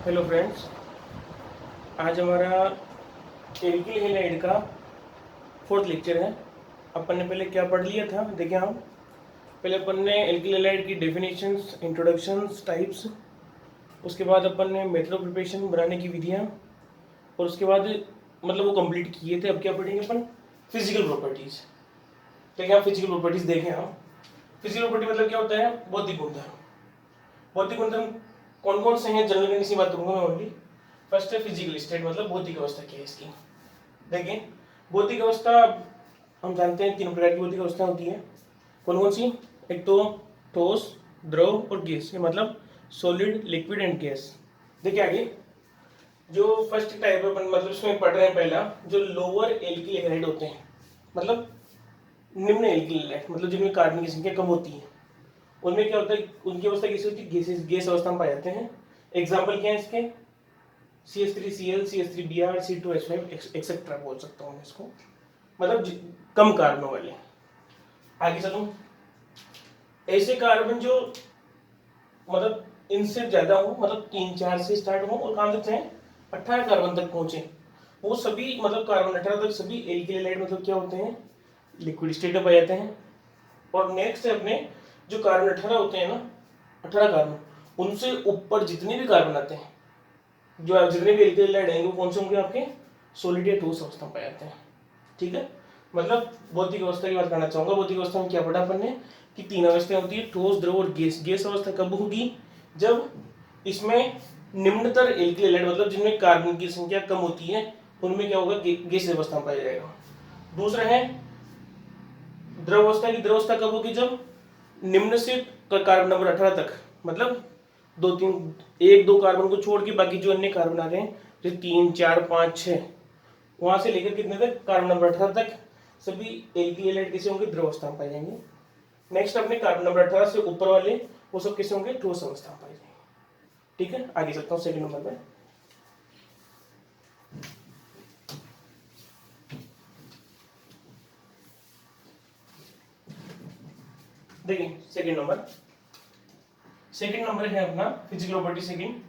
Hello friends, आज हमारा alkyl halide का फोर्थ लेक्चर है। अपन ने पहले क्या पढ़ लिया था, देखें हम। पहले अपन ने एल्किल हैलाइड की डेफिनेशंस, इंट्रोडक्शंस, टाइप्स, उसके बाद अपन ने मेथड ऑफ प्रिपरेशन बनाने की विधियाँ, और उसके बाद मतलब वो कंप्लीट किए थे। अब क्या पढ़ेंगे अपन? Physical properties. देखिए हम फिजिकल प्रॉपर्टीज़ देखें हम। फिजिकल प्रॉपर्टी मतलब क्या होता है? भौतिक गुणधर्म। भौतिक गुणधर्म कौन कौन से हैं? जनरल कंडीशन की बात करूंगा मैं ओनली। फर्स्ट है फिजिकल स्टेट, मतलब भौतिक अवस्था क्या है इसकी। देखिए भौतिक अवस्था हम जानते हैं तीन प्रकार की भौतिक अवस्था होती है। कौन कौन सी? एक तो ठोस, द्रव और गैस। ये मतलब सॉलिड, लिक्विड एंड गैस। देखिए आगे जो फर्स्ट टाइप है अपन मतलब इसमें पढ़ रहे हैं, पहला जो लोअर एल्किल हैलाइड होते हैं, मतलब निम्न एल्किल हैलाइड, मतलब जिनमें कार्बन की संख्या कम होती है, उनमें क्या होता है? उनकी अवस्था कैसी होती है? गैस अवस्था में पाए जाते हैं। एग्जाम्पल क्या है इसके? CH3Cl, CH3Br, C2H5 एक्सेट्रा बोल सकता हूँ मैं इसको, मतलब कम कार्बन वाले। आगे चलूं, ऐसे कार्बन जो मतलब इनसे ज्यादा हो, मतलब 3-4 से स्टार्ट हो और कहाँ तक जाए? 18 कार्बन तक पहुंचे, वो सभी मतलब कार्बन 18 तक सभी एल्किल हैलाइड मतलब क्या होते हैं? लिक्विड स्टेट में पाए जाते हैं। और नेक्स्ट है अपने जो कार्बन 18 होते हैं ना, 18 कार्बन, उनसे ऊपर जितने भी कार्बन आते हैं, जो आप जितने भी एल्किल हैलाइड हैं, वो कौन से होंगे? आपके सॉलिड या ठोस अवस्था में पाए जाते हैं। ठीक है, मतलब भौतिक अवस्था की बात करना चाहूंगा। भौतिक अवस्था में क्या पढ़ा अपन ने कि तीन अवस्थाएं होती है, ठोस, द्रव और गैस। गैस अवस्था कब होगी? जब इसमें निम्नतर एल्किल हैलाइड मतलब जिनमें कार्बन की संख्या कम होती है, उनमें क्या होगा? गैस अवस्था में पाया जाएगा। दूसरा है द्रव अवस्था की। द्रव अवस्था कब होगी? जब निम्न से कार्बन नंबर 18 तक, मतलब दो तीन, एक दो कार्बन को छोड़ के बाकी जो अन्य कार्बन आ रहे हैं, जैसे 3, 4, 5, 6, वहां से लेकर कितने तक? कार्बन नंबर 18 तक सभी एल्किल हैलाइड कैसे होंगे? द्रव अवस्था में पाए जाएंगे। नेक्स्ट अपने कार्बन नंबर 18 से ऊपर वाले वो सब कैसे होंगे? ठोस अवस्था में पाए जाएंगे। ठीक है, आगे चलता हूँ सेकंड नंबर में। देखिए सेकंड नंबर है अपना physical property second,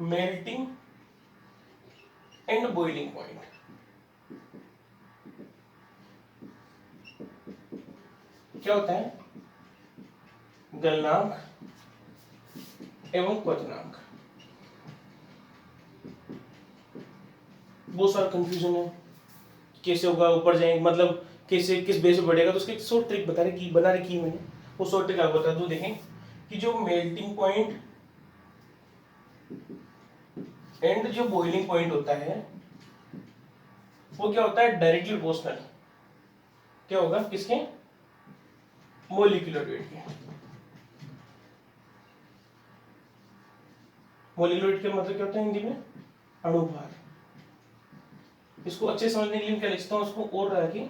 melting and boiling point. क्या होता है? गलनांक एवं क्वथनांक। बहुत सारा कंफ्यूजन है, कैसे होगा? ऊपर जाएंगे मतलब कैसे, किस बेस पे बढ़ेगा? तो उसकी एक शॉर्ट ट्रिक बता रही, बना रखी है मैंने, वो शॉर्ट ट्रिक आपको बता दूं। देखें कि जो मेल्टिंग पॉइंट एंड जो बॉइलिंग पॉइंट होता है, वो क्या होता है? Directly proportional. क्या होगा? किसके? मोलिकुलर वेट के। मोलिकुलर वेट का मतलब क्या होता है हिंदी में? अणुभार। इसको अच्छे समझने के लिए क्या लिखता हूं उसको, और रहा कि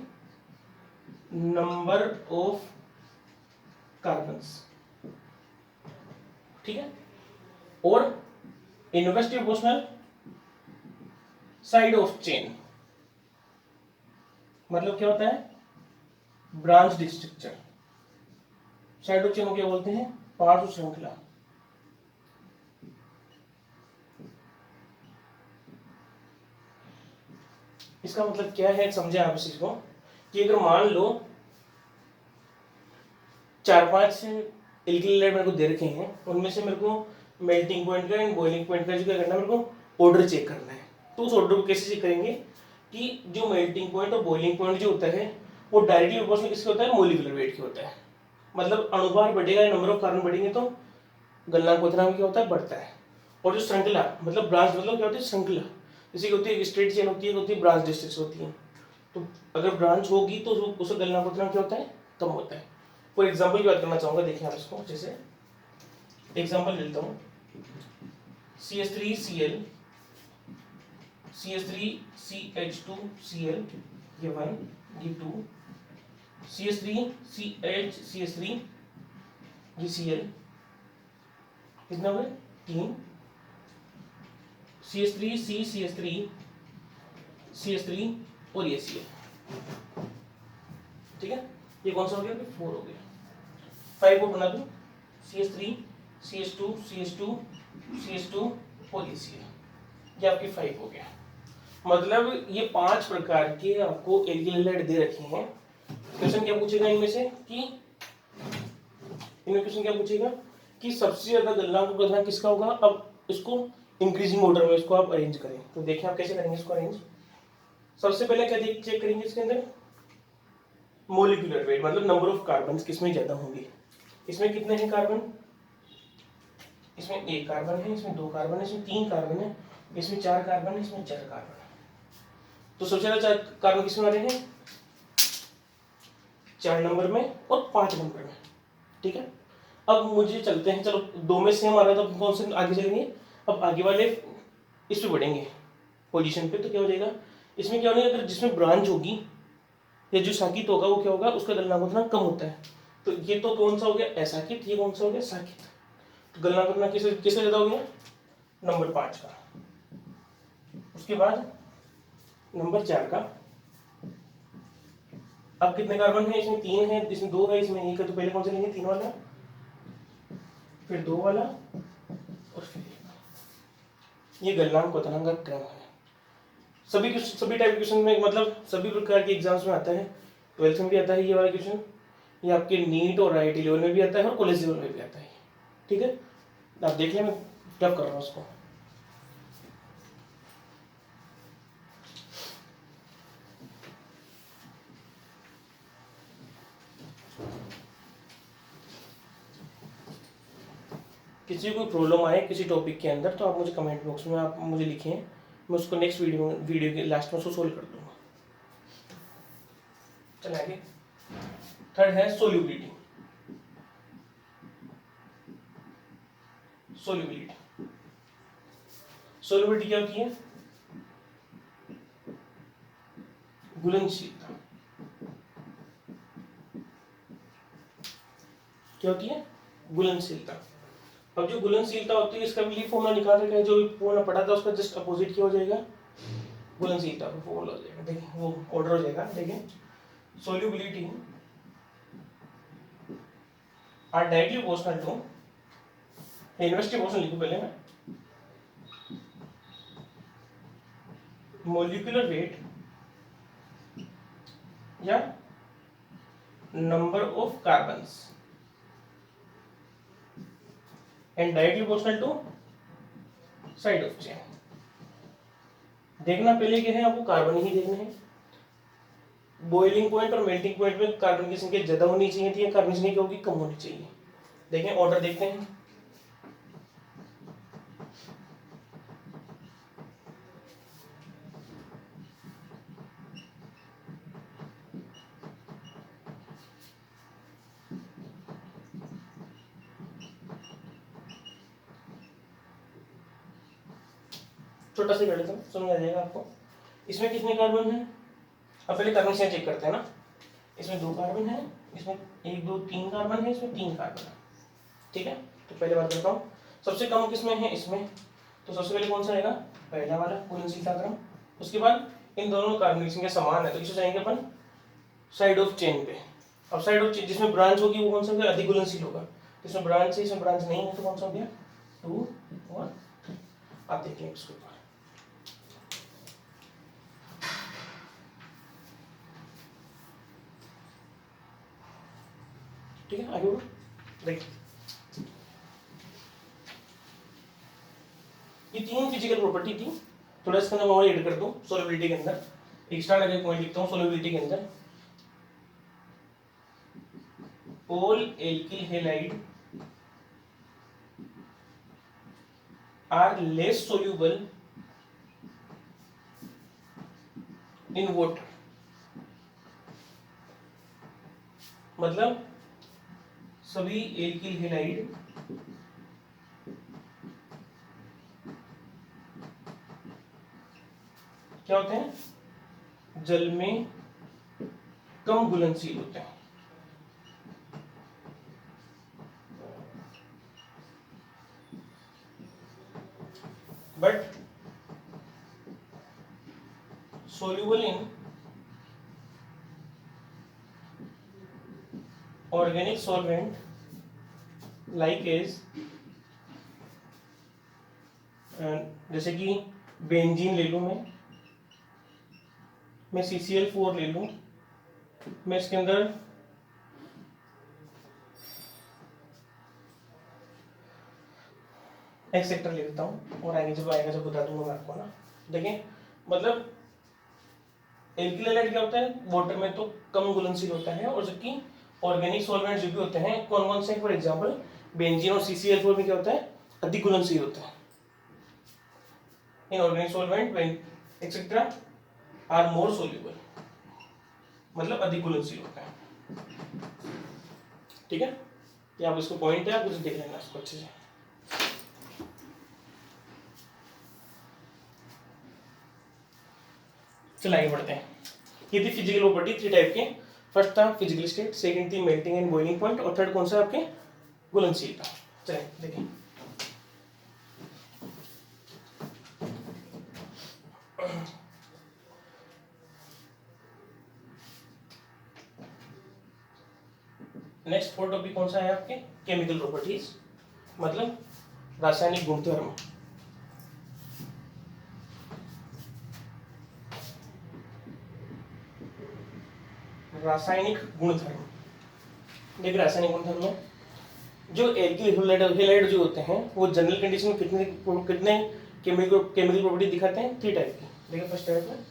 नंबर ऑफ कार्बन्स। ठीक है, और inversely proportional side of chain. मतलब क्या होता है? Branch structure. Side of chain को क्या बोलते हैं? पार्श्व श्रृंखला। इसका मतलब क्या है, समझे आप इस चीज को? कि अगर मान लो 4-5 एल्किल हैलाइड मेरे को दे रखे हैं, उनमें से मेरे को मेल्टिंग पॉइंट का एंड बॉइलिंग पॉइंट का जो क्या करना है, मेरे को ऑर्डर चेक करना है। तो उस ऑर्डर को कैसे चेक करेंगे? कि जो मेल्टिंग पॉइंट और बॉइलिंग पॉइंट जो होता है, वो डायरेक्टली प्रोपोर्शनल किसके होता है? मोलिकुलर वेट के होता है। मतलब अणुभार बढ़ेगा या नंबर ऑफ कार्बन बढ़ेंगे तो गलनांक क्वथनांक क्या होता है? बढ़ता है। और जो श्रृंखला मतलब ब्रांच मतलब क्या होती है? श्रृंखला। जैसे होती है स्ट्रेट चेन होती है ब्रांच डिस्ट्रिक्ट होती है। तो अगर ब्रांच होगी तो उसका गलनांक क्वथनांक क्या होता है? कम होता है। फॉर एग्जाम्पल की बात करना चाहूंगा, देखिए आप इसको, जैसे एग्जाम्पल लेता हूँ, CH3Cl, CH3CH2Cl, ये 1, ये 2, CH3CH3, ये Cl, कितना हुआ? 3, CH3CCH3, CH3 और ये Cl। ठीक है, ये कौन सा हो गया? 4 हो गया। 5 को बना दूं, CH3 CH2 CH2 CH2 पोलिसिया, ये आपके 5 हो गया। मतलब ये 5 प्रकार के आपको एल्किल हैलाइड दे रखे हैं। क्वेश्चन क्या पूछेगा इनमें से कि इनमें क्वेश्चन क्या पूछेगा कि सबसे ज्यादा गलनांक किसका होगा। अब इसको इंक्रीजिंग ऑर्डर में इसको आप अरेंज करें, तो देखिए आप कैसे करेंगे इसको अरेंज। सबसे पहले क्या चेक करेंगे इसके अंदर, मोलिकुलर वेट, मतलब नंबर ऑफ कार्बन किसमें ज्यादा होंगे। इसमें कितने हैं कार्बन, इसमें 1 कार्बन है, इसमें 2 कार्बन है, इसमें 3 कार्बन है, इसमें 4 कार्बन है, इसमें 4 कार्बन है। तो सबसे ज्यादा 4 कार्बन किसमें आ रहे हैं, 4 नंबर में और 5 नंबर में। ठीक है, अब मुझे चलते हैं, चलो 2 में सेम आ रहा था, तो कौन से आगे चलेंगे। अब आगे वाले इस पे बढ़ेंगे पोजीशन पे, तो क्या हो जाएगा इसमें, क्या होगा अगर जिसमें ब्रांच होगी या जो साकित होगा वो क्या होगा, उसका गलनांक उतना कम होता है। तो ये तो कौन सा हो गया असाकित, ये कौन सा हो गया साकित। तो गलनांक उतना किससे ज्यादा हो गया, नंबर 5 का। उसके बाद नंबर 4 का। अब कितने कार्बन है, इसमें 3 है, इसमें 2 है, इसमें 1 है, तो पहले कौन सा लेंगे 3 वाला, फिर 2 वाला और फिर 1। ये गलनांक बताना का क्रम है। सभी टाइप के क्वेश्चन में, मतलब सभी प्रकार के एग्जाम्स में आता है। 12th में भी आता है ये वाला क्वेश्चन, ये आपके नीट और IIT लेवल में भी आता है और कॉलेज लेवल में भी आता है। ठीक है, आप देख लें मैं क्या कर रहा हूँ उसको। किसी को प्रॉब्लम आए किसी टॉपिक के अंदर, तो आप मुझे कमेंट बॉक्स में आप मुझे लिखें, मैं उसको नेक्स्ट वीडियो के लास्ट में उसको सोल्व कर दूंगा। चलिए आगे। थर्ड है सोल्यूबिलिटी। सोल्यूबिलिटी सोल्यूबिलिटी क्या होती है, घुलनशीलता। क्या होती है, घुलनशीलता। अब जो घुलनशीलता होती है इसका भी फॉर्मूला निकाल रखा है, जो फॉर्मूला पढ़ा था उसका जस्ट अपोजिट क्या हो जाएगा, घुलनशीलता का फॉर्मूला हो जाएगा। देखिए वो ऑर्डर हो जाएगा। देखिए solubility are directly proportional to, inversely proportional लिखूं पहले मैं, मोलिकुलर वेट या number of carbons and directly proportional to side of chain. देखना पहले क्या है, आपको कार्बन ही देखने हैं। बॉइलिंग पॉइंट और मेल्टिंग पॉइंट में कार्बन की संख्या ज्यादा होनी चाहिए थी, कार्बन की संख्या होगी कम होनी चाहिए। देखें ऑर्डर देखते हैं। छोटा सा कर लेता हूँ, समझ आ जाएगा आपको। इसमें कितने कार्बन है, अब पहले कार्बन से चेक करते हैं ना। इसमें 2 कार्बन है, इसमें 1 2 3 कार्बन है, इसमें 3 कार्बन है। ठीक है, तो पहले बात करता हूँ सबसे कम किसमें है, इसमें। तो सबसे पहले कौन सा आएगा, पहला वाला घुलनशीलता क्रम। उसके बाद इन दोनों कार्बन की संख्या समान है, तो इसे जाएंगे अपन साइड ऑफ चेन पे। अब साइड ऑफ चेन जिसमें ब्रांच होगी वो कौन सा होगा, अधिक घुलनशील होगा। इसमें ब्रांच है, इसमें ब्रांच नहीं है, तो कौन सा हो गया 2 1। आप देखिए इसके ऊपर, ठीक है। आगे बढ़ो, देखिए ये 3 फिजिकल प्रॉपर्टी थी। थोड़ा इसके अंदर मैं ऐड कर दूं सोल्युबिलिटी के अंदर, एक्स्ट्रा लगे पॉइंट लिखता हूँ सोल्युबिलिटी के अंदर। All alkyl halide are less soluble in water. मतलब सभी एल्किल हैलाइड क्या होते हैं, जल में कम घुलनशील होते हैं। But soluble in organic solvent like as जैसे कि बेंजीन ले लूँ मैं CCl4 ले लूँ, मैं इसके अंदर एक्सेट्रा ले लेता हूँ और आगे जब आएगा जब बता दूंगा मैं आपको ना। देखिए मतलब एल्किल हैलाइड क्या होता है, वाटर में तो कम घुलनशील होता है, और जबकि ऑर्गेनिक सॉल्वेंट जो भी होते हैं कौन कौन से, फॉर एग्जांपल बेंजीन और CCl4 में क्या होता है, अधिक घुलनशील होता है। In organic solvent etcetera are more soluble, मतलब अधिक घुलनशील होता है। ठीक है, ये आप इसको पॉइंट है, आप कुछ देख लेना इसको अच्छे से। चल आगे बढ़ते हैं। ये थी फिजिकल प्रॉपर्टी, 3 टाइप के। फर्स्ट था फिजिकल स्टेट, सेकंड थी मेल्टिंग एंड बॉइलिंग पॉइंट, और थर्ड कौन सा आपके, घुलनशीलता। चलिए देखें। नेक्स्ट 4 टॉपिक कौन सा है आपके, केमिकल प्रॉपर्टीज, मतलब रासायनिक गुणधर्म। रासायनिक गुणधर्म, देखिए रासायनिक गुणधर्म में जो एल्किल हैलाइड जो होते हैं वो जनरल कंडीशन में कितने कितने केमिकल प्रॉपर्टी दिखाते हैं, 3 टाइप की। देखिए फर्स्ट टाइप में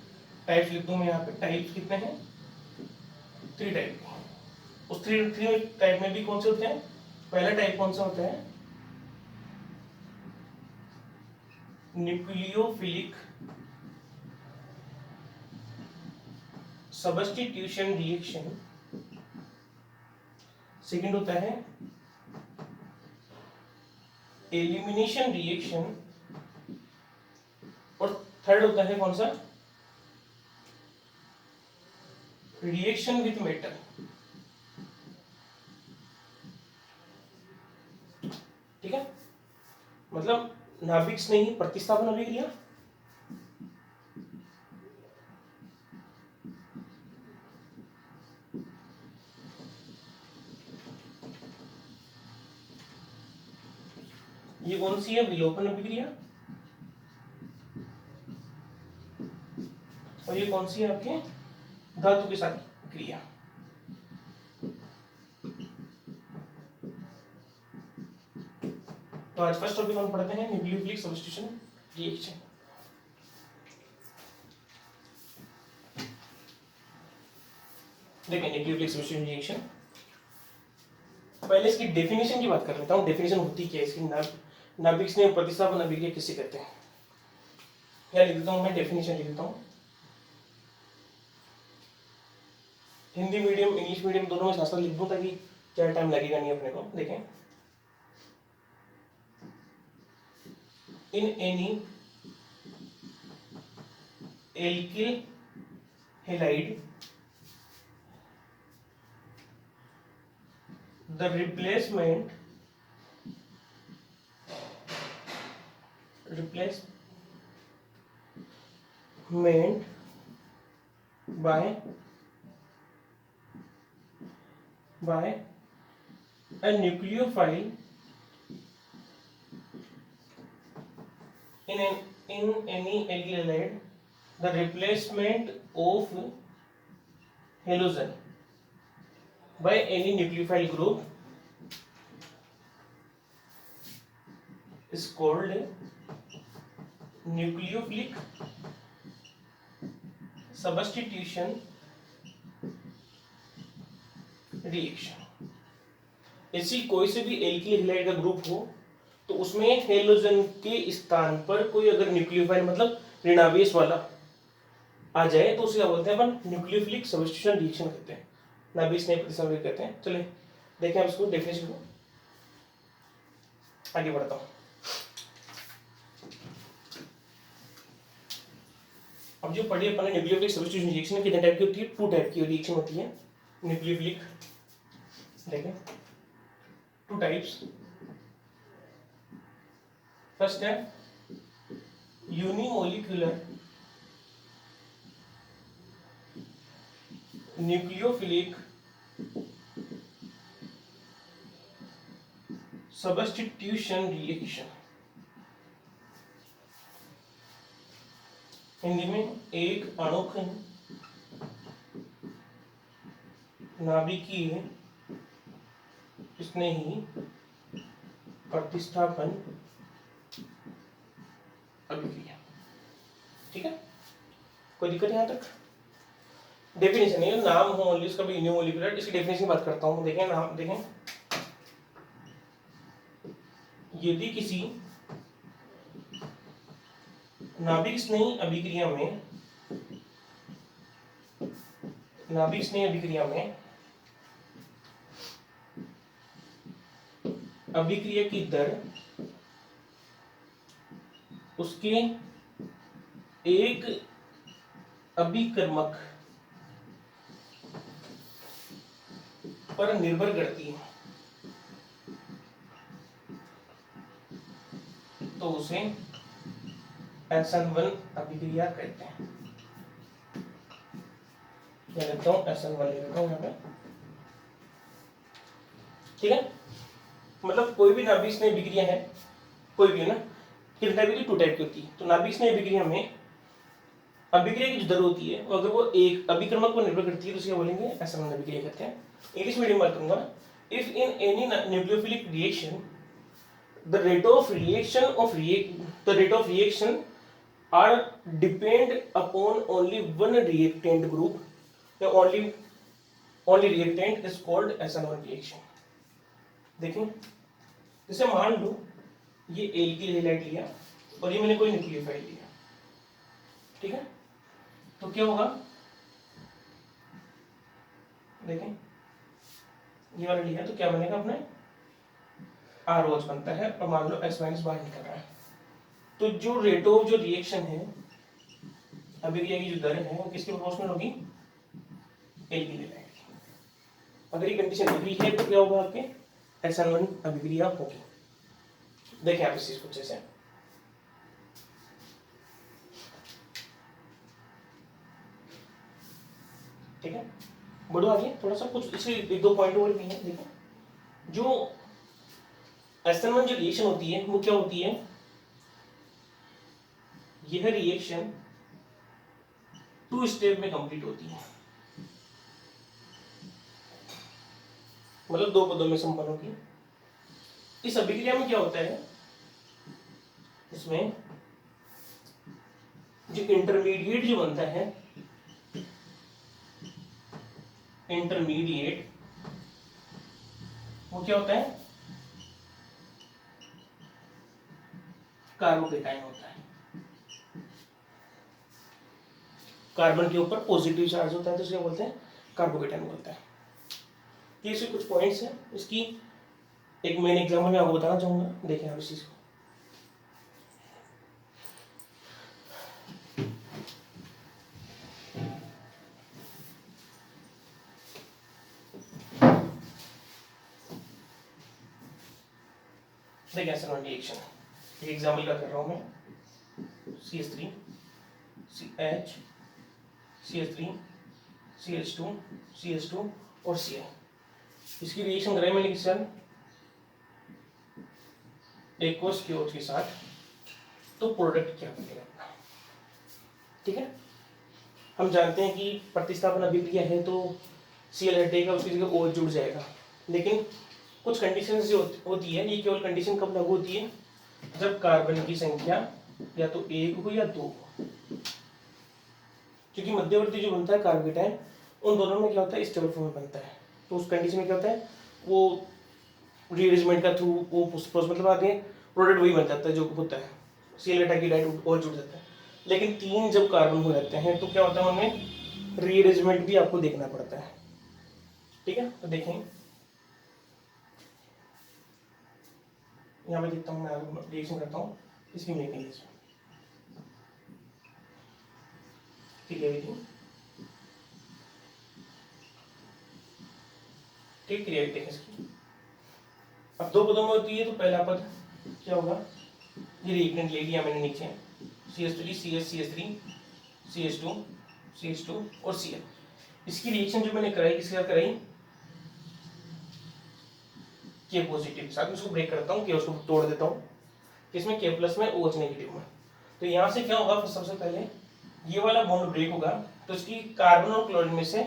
टाइप्स लिख दूं मैं यहाँ पे, टाइप्स कितने हैं, 3 टाइप के। उस 3 टाइप में भी कौन से होते हैं, पहला टाइप कौन सा होता है, न्यूक्लियोफिलिक सबस्टिट्यूशन रिएक्शन, सेकंड होता है एलिमिनेशन रिएक्शन, और थर्ड होता है कौन सा, रिएक्शन विथ मेटल। ठीक है, मतलब नाभिक से नहीं प्रतिस्थापन अभिक्रिया, ये कौन सी है, विलोपन अभिक्रिया, और ये कौन सी है आपके, धातु के साथ क्रिया। तो आज फर्स्ट टॉपिक हम पढ़ते हैं न्यूक्लियोफिलिक सब्स्टिट्यूशन रिएक्शन। देखिए न्यूक्लियोफिलिक सब्स्टिट्यूशन रिएक्शन, पहले इसकी डेफिनेशन की बात कर लेता हूँ। डेफिनेशन होती क्या है इसकी, नाभिक स्नेह प्रतिस्थापन अभिक्रिया किसे कहते हैं। क्या लिख देता हूँ मैं, डेफिनेशन लिख देता हूँ। हिंदी मीडियम इंग्लिश मीडियम दोनों में साथ साथ लिख दूँ ताकि ज़्यादा टाइम लगेगा नहीं अपने को। देखें, in any alkyl halide the replacement by a nucleophile in any alkyl halide, the replacement of halogen by any nucleophile group is called nucleophilic substitution reaction. ऐसी कोई से भी एल्किल हैलाइड का ग्रुप हो तो उसमें हेलोजन के स्थान पर कोई अगर न्यूक्लियोफाइल मतलब ऋणावेश वाला आ जाए तो उसे क्या बोलते हैं अपन, न्यूक्लियोफिलिक सब्स्टिट्यूशन रिएक्शन कहते हैं, नाभिक स्नेह प्रतिस्थापन कहते हैं। चलिए देखें आप इसको डेफिनेशन को, आगे बढ़ता हूँ। अब जो पढ़ी अपन ने न्यूक्लियोफिलिक सब्स्टिट्यूशन रिएक्शन कितने टाइप की होती है, 2 टाइप की रिएक्शन होती है न्यूक्लियोफिलिक। देखें 2 टाइप्स, फर्स्ट है unimolecular nucleophilic substitution reaction. Hindi में एक अणुखंड नाभिकीय स्नेही प्रतिस्थापन अभिक्रिया। ठीक है, कोई दिक्कत यहाँ तक? डेफिनेशन है, नाम हो ओनली उसका भी यूनिमोलिकुलर, इसकी डेफिनेशन की बात करता हूँ। देखें नाम, देखें यदि किसी नाभिक स्नेही अभिक्रिया में अभिक्रिया की दर उसके एक अभिकर्मक पर निर्भर करती है तो उसे SN1 अभिक्रिया कहते हैं। मैं लिखता हूँ SN1 लिख देता हूँ यहाँ पे। ठीक है, मतलब कोई भी नाभिक स्नेही अभिक्रिया है, कोई भी है ना, कितने टाइप की, 2 टाइप की होती है। तो नाभिक स्नेही अभिक्रिया में अभिक्रिया की जो दर होती है वो अगर वो एक अभिकर्मक पर निर्भर करती है तो उसे क्या बोलेंगे? SN1 अभिक्रिया कहते हैं। इंग्लिश मीडियम बात करूंगा। If in any nucleophilic reaction the rate of reaction are depend upon only one reactant group, या only reactant is called SN1 reaction। देखें, जैसे मान लो ये एल्किल हैलाइड लिया और ये मैंने कोई न्यूक्लियोफाइल लिया, ठीक है, तो क्या होगा? देखें ये वाला लिया तो क्या बनेगा? अपने ROH बनता है और मान लो S- बाहर निकल रहा है। तो जो रेट ऑफ जो रिएक्शन है, अभिक्रिया की जो दर है वो किसके प्रोपोर्शनल होगी? एल्किल हैलाइड की। अगर ये कंडीशन एग्री है तो क्या होगा? आपके SN1 अभिक्रिया होगी। देखें आप इस चीज को अच्छे से, ठीक है, बढ़ो आगे थोड़ा सा, कुछ इसे 1-2 पॉइंट और भी है। देखो जो SN1 जो रिएक्शन होती है वो क्या होती है? यह रिएक्शन 2 स्टेप में कंप्लीट होती है, मतलब 2 पदों में संपन्न होगी। इस अभिक्रिया में क्या होता है? इसमें जो इंटरमीडिएट जो बनता है, इंटरमीडिएट वो क्या होता है? कार्बोकेटाइन होता है। कार्बन के ऊपर पॉजिटिव चार्ज होता है तो इसे बोलते हैं कार्बोकेटाइन बोलते हैं। ये से कुछ पॉइंट्स हैं। इसकी एक मेन एग्जाम्पल मैं आपको बताना चाहूंगा, देखें आप इस चीज को। देखिए SN1 रिएक्शन, एक एग्जाम्पल का कर रहा हूं मैं। CH3 CH CH3 CH2 CH2 और Cl, इसकी रिएक्शन कराई मैंने किससे? एक्वस KOH के साथ। तो प्रोडक्ट क्या बनेगा अपना? ठीक है, हम जानते हैं कि प्रतिस्थापन अभिक्रिया है तो Cl हटेगा, उसकी जगह OH जुड़ जाएगा। लेकिन कुछ कंडीशन जो होती है, ये केवल कंडीशन कब लागू होती है? जब कार्बन की संख्या या तो 1 हो या 2 हो, क्योंकि मध्यवर्ती जो बनता है कार्बोकेटाइन, उन दोनों में क्या होता है? स्टेबल फॉर्म में बनता है। तो उस कंडीशन में क्या होता है? वो रीअरेंजमेंट का थ्रू वो प्रोसेस, मतलब आगे प्रोडक्ट वही बन जाता है जो होता है, Cl हटा के डाइट और जुड़ जाता है। लेकिन 3 जब कार्बन हो जाते हैं तो क्या होता है? उनमें रीअरेंजमेंट भी आपको देखना पड़ता है। ठीक है, तो देखें यहाँ पे देखता हूँ, मैं रिएक्शन करता हूँ इसकी मैकेनिज्म, ठीक है ठीक, क्रिएटिव है इसकी। अब 2 पदों में होती है तो पहला पद क्या होगा? ये रिएक्टेंट ले लिया मैंने नीचे, CH3 CH CH3 CH2 CH2 और Cl। इसकी रिएक्शन जो मैंने कराई किसके साथ कराई? K पॉजिटिव के साथ। इसको ब्रेक करता हूँ, K उसको तोड़ देता हूँ, इसमें K+ में OH नेगेटिव में। तो यहाँ से क्या होगा? सबसे पहले ये वाला बॉन्ड ब्रेक होगा तो इसकी कार्बन और क्लोरीन में से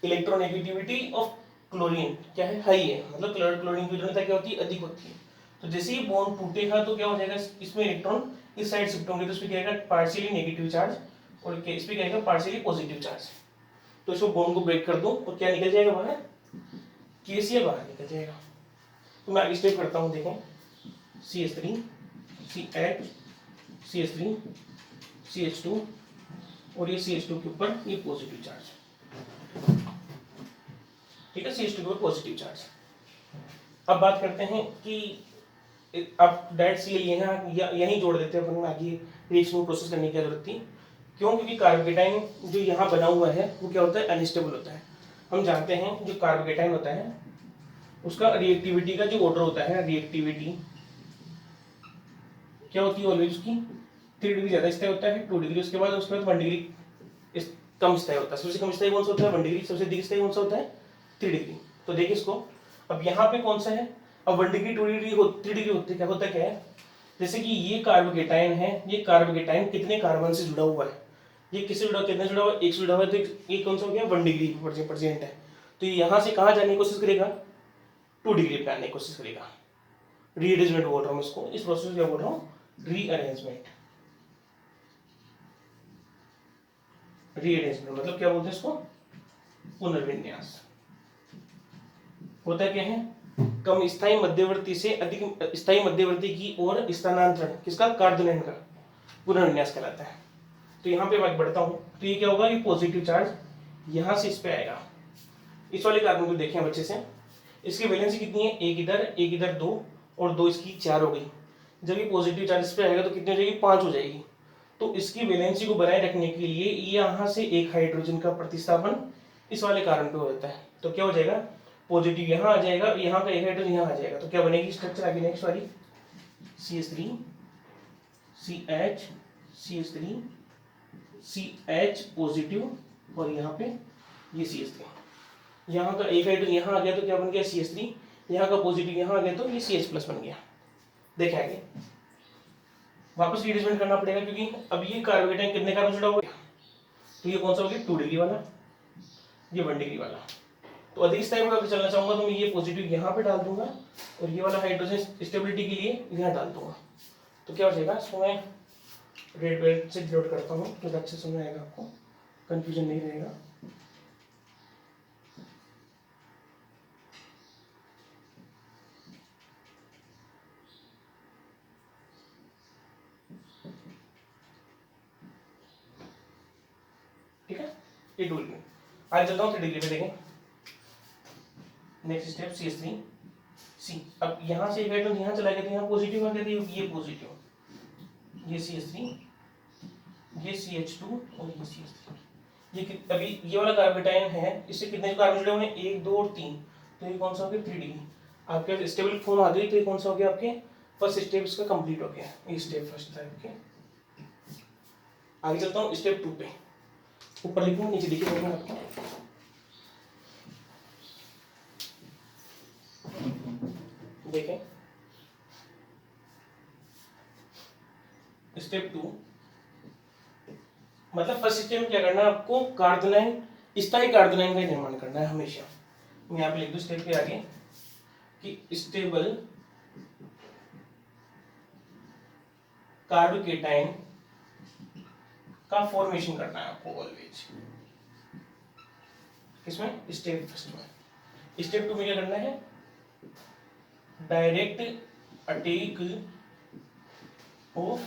इलेक्ट्रोनेगेटिविटी ऑफ क्लोरीन क्या है, हाई है, मतलब क्लोरीन की ऊर्जा क्या होती है, अधिक होती है। तो जैसे ही बॉन्ड टूटेगा तो क्या हो जाएगा, इसमें इलेक्ट्रॉन इस साइड शिफ्ट होंगे तो इसमें क्या आएगा, पार्शियली नेगेटिव चार्ज, और इसमें क्या आएगा, पार्शियली पॉजिटिव चार्ज। तो इसको बॉन्ड को ब्रेक कर दो तो क्या निकल जाएगा बाहर, केसीएल बाहर निकल जाएगा। तो मैं आगे स्टेप करता हूँ, देखें CH3 CH CH3 CH2 और ये CH2 के ऊपर ये पॉजिटिव चार्ज, ठीक है, CH2 के ऊपर पॉजिटिव चार्ज। अब बात करते हैं कि आप डायरेक्ट सी यहाँ यहीं जोड़ देते हैं अपन, आगे रिएक्शन को प्रोसेस करने की जरूरत थी। क्यों, क्योंकि कार्बोकेटाइन जो यहाँ बना हुआ है वो क्या होता है, अनस्टेबल होता है। हम जानते हैं जो कार्बोकेटाइन होता है उसका रिएक्टिविटी का जो ऑर्डर होता है, रिएक्टिविटी क्या होती है ऑलवेज उसकी 3 डिग्री ज्यादा स्थायी होता है, 2 डिग्री उसके बाद 1 डिग्री कम स्थायी होता है। सबसे कम स्थायी कौन सा होता है, 1 डिग्री, सबसे अधिक स्थायी कौन सा होता है, 3 डिग्री। तो देखिए इसको, अब यहाँ पे कौन सा है, अब 1 डिग्री 2 डिग्री 3 डिग्री होते क्या होता क्या है, जैसे कि ये कार्बोकेटाइन है, ये कार्बोकेटाइन कितने कार्बन से जुड़ा हुआ है, ये किससे जुड़ा, कितने जुड़ा हुआ है, एक से जुड़ा हुआ है, तो ये कौन सा हो गया, 1 डिग्री परसेंट है। तो ये यहाँ से कहाँ जाने की कोशिश करेगा, 2 डिग्री पे आने की कोशिश करेगा। रीअरेंजमेंट बोल रहा हूँ इसको, इस प्रोसेस क्या बोल रहा हूँ, रीअरेंजमेंट। रीअरेंजमेंट मतलब क्या बोलते हैं इसको, पुनर्विन्यास। होता क्या है, कम स्थायी मध्यवर्ती से अधिक स्थायी मध्यवर्ती की ओर स्थानांतरण, किसका, कार्बोनेन का पुनर्विन्यास कहलाता है। तो यहाँ पे मैं बढ़ता हूँ तो ये क्या होगा, ये पॉजिटिव चार्ज यहाँ से इस पे आएगा। इस वाले कार्बन को देखें बच्चे से, इसकी वैलेंसी कितनी है, एक इधर 2 और 2 इसकी 4 हो गई। जब ये पॉजिटिव चार्ज इस पे आएगा तो कितनी हो जाएगी, 5 हो जाएगी। तो इसकी वैलेंसी को बनाए रखने के लिए यहाँ से एक हाइड्रोजन का प्रतिस्थापन इस वाले कार्बन पे होता है। तो क्या हो जाएगा, पॉजिटिव यहाँ आ जाएगा, यहाँ का एक हाइड्रोजन यहाँ आ जाएगा। तो क्या बनेगी स्ट्रक्चर आगे नेक्स्ट वाली, CH3 CH CH3 CH positive और यहाँ पे ये CH3, यहाँ का एक हाइड्रोजन यहाँ आ गया तो क्या बन गया, CH3, यहाँ का पॉजिटिव यहाँ आ गया तो ये CH प्लस बन गया। देखें आगे वापस रीअरेंजमेंट करना पड़ेगा क्योंकि अब ये कार्बोकेटाइन कितने कार्बन जुड़ा हुआ है, तो ये कौन सा हो गया, 2 डिग्री वाला, ये 1 डिग्री वाला। तो अधिक स्थायी में अगर चलना चाहूंगा तो मैं ये पॉजिटिव यहाँ पे डाल दूंगा और ये वाला हाइड्रोजन स्टेबिलिटी के लिए यहाँ डाल दूंगा। तो क्या हो जाएगा, इसको मैं रेड वेट से डिनोट करता हूँ तो अच्छे से समझ आएगा, आपको कंफ्यूजन नहीं रहेगा। ठीक है, ये 2 डिग्री। आज चलता हूँ 3 डिग्री पे, देखें नेक्स्ट स्टेप CH3 C। अब यहाँ से एक आइटम यहाँ चला गया तो यहाँ पॉजिटिव आ गया, ये पॉजिटिव, ये CH3, ये CH2 और ये CH3। ये अभी ये वाला कार्बोकेटाइन है, इससे कितने कार्बन जुड़े हुए हैं, 1 2 और 3, तो ये कौन सा हो गया, 3 डिग्री। आपके स्टेबल फॉर्म आ गई तो ये कौन सा हो गया, आपके फर्स्ट स्टेप इसका कंप्लीट हो गया, ये स्टेप फर्स्ट था आपके। आगे चलता हूँ स्टेप 2 पे, ऊपर लिखूंगा नीचे लिखिए आपको। देखें स्टेप 2 मतलब फर्स्ट स्टेप क्या करना है आपको, कार्बोनाइन, स्थायी कार्बोनाइन का निर्माण करना है हमेशा। मैं यहाँ पे लिख दूं स्टेप के आगे कि स्टेबल कार्बोकेटाइन का फॉर्मेशन करना है आपको ऑलवेज। किसमें, स्टेप फर्स्ट में। स्टेप 2 में क्या करना है, direct attack of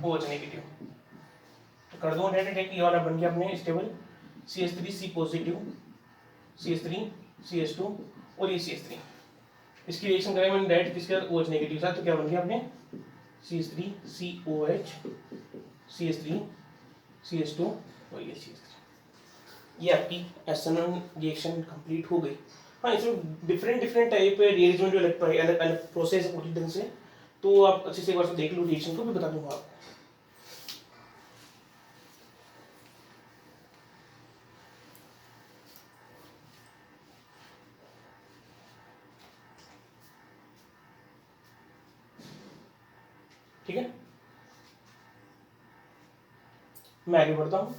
OH negative. तो कर दो डायरेक्ट अटैक, ये वाला बन गया अपने stable CH3 C positive, CH3 CH2 और ये CH3। इसकी रिएक्शन करें मैंने डायरेक्ट किसके साथ, OH नेगेटिव साथ, तो क्या बन गया अपने CH3 COH CH3 CH2 और ये CH3। ये आपकी SN1 रिएक्शन कंप्लीट हो गई। हाँ, इसमें डिफरेंट टाइप रिएरेंजमेंट अलग अलग प्रोसेस है पूरी ढंग से, तो आप अच्छे से एक बार से देख लो, रिएक्शन को भी बता दूंगा आपको। ठीक है, मैं आगे बढ़ता हूँ।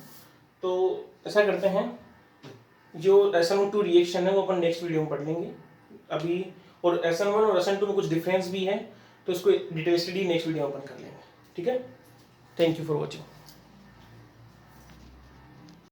तो ऐसा करते हैं, जो SN1 रिएक्शन है वो अपन नेक्स्ट वीडियो में पढ़ लेंगे अभी, और SN1 और SN2 में कुछ डिफरेंस भी है, तो उसको डिटेल स्टडी नेक्स्ट वीडियो में अपन कर लेंगे। ठीक है, थैंक यू फॉर वॉचिंग।